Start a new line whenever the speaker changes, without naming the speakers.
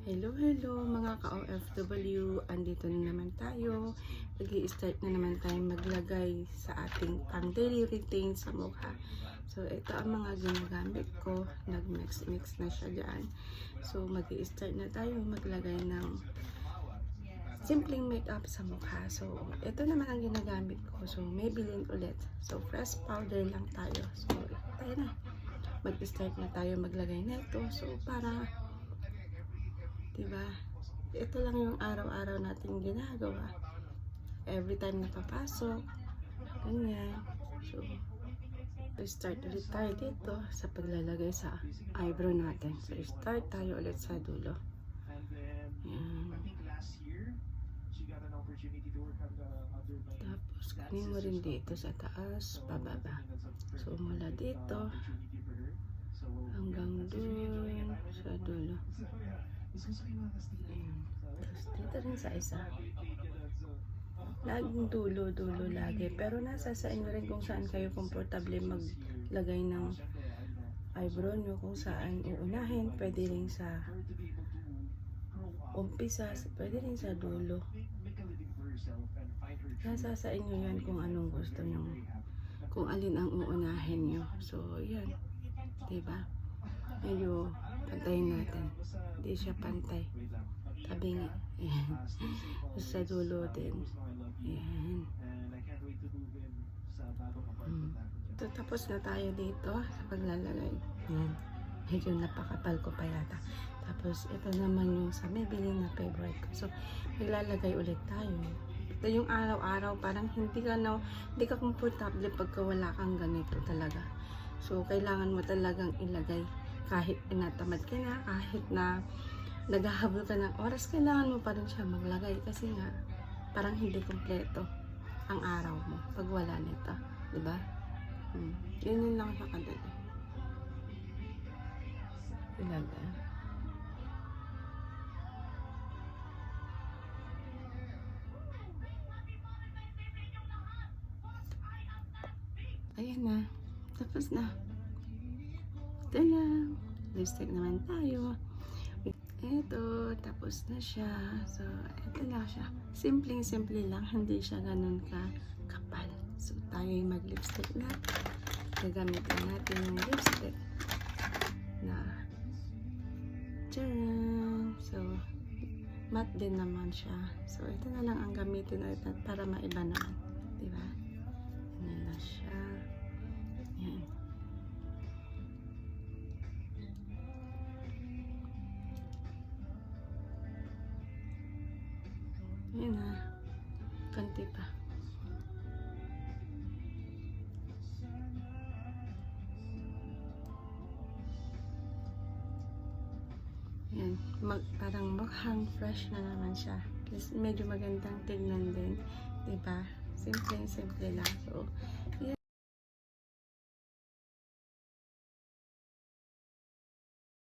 Hello, hello mga ka-OFW. Andito na naman tayo. Mag-i-start na naman tayo maglagay sa ating pang-daily routine sa mukha. So, ito ang mga ginagamit ko. Nag-mix-mix na siya dyan. So, mag-i-start na tayo maglagay ng simpleng makeup sa mukha. So, ito naman ang ginagamit ko. So, Maybelline ulit. So, fresh powder lang tayo. So, tayo na. Mag-start na tayo maglagay na ito. So, para diba? Ito lang yung araw-araw natin ginagawa. Every time napapasok. Ganyan. So, start ulit tayo dito sa paglalagay sa eyebrow natin. So, start tayo ulit sa dulo. Ayan. Tapos, kunin mo rin dito sa taas, pababa. So, mula dito hanggang dun sa dulo. Ayan. Tapos dito rin sa isa. Laging dulo lagi. Pero nasa sa inyo rin kung saan kayo komportable maglagay ng eyebrow nyo. Kung saan uunahin. Pwede rin sa umpisa. Pwede rin sa dulo. Nasa sa inyo yan kung anong gusto nyo. Kung alin ang uunahin nyo. So, yan. Diba? Medyo pantayin natin. Hindi siya pantay. Tabi nga. Ayan. Sa dulo din. Ayan. Tapos na tayo dito sa paglalagay. Ayan. Medyo napakapal ko pa yata. Tapos ito naman yung sa Maybelline na favorite ko. So, maglalagay ulit tayo. Ito yung araw-araw. Parang hindi ka komportable pagka wala kang ganito talaga. So, kailangan mo talagang ilagay. Kahit pinatamad ka na, kahit na naghahabol ka ng oras, kailangan mo pa rin siya maglagay kasi nga parang hindi kompleto ang araw mo pag wala nito, diba? Yun lang siya kadali. Ilagay. Ayan na, tapos na. Ito lang. Lipstick naman tayo. Ito, tapos na siya. So, ito lang siya. Simple lang. Hindi siya ganun kapal. So, tayo mag-lipstick na. Gagamitin natin yung lipstick na tcharan! So, matte din naman siya. So, ito na lang ang gamitin natin para maiba naman. Diba? Ayan na siya. Ayan. Ayan na. Kanti pa. Ayan. Parang mukhang fresh na naman siya. Medyo magandang tignan din. Diba? Simple lang. So, ayan.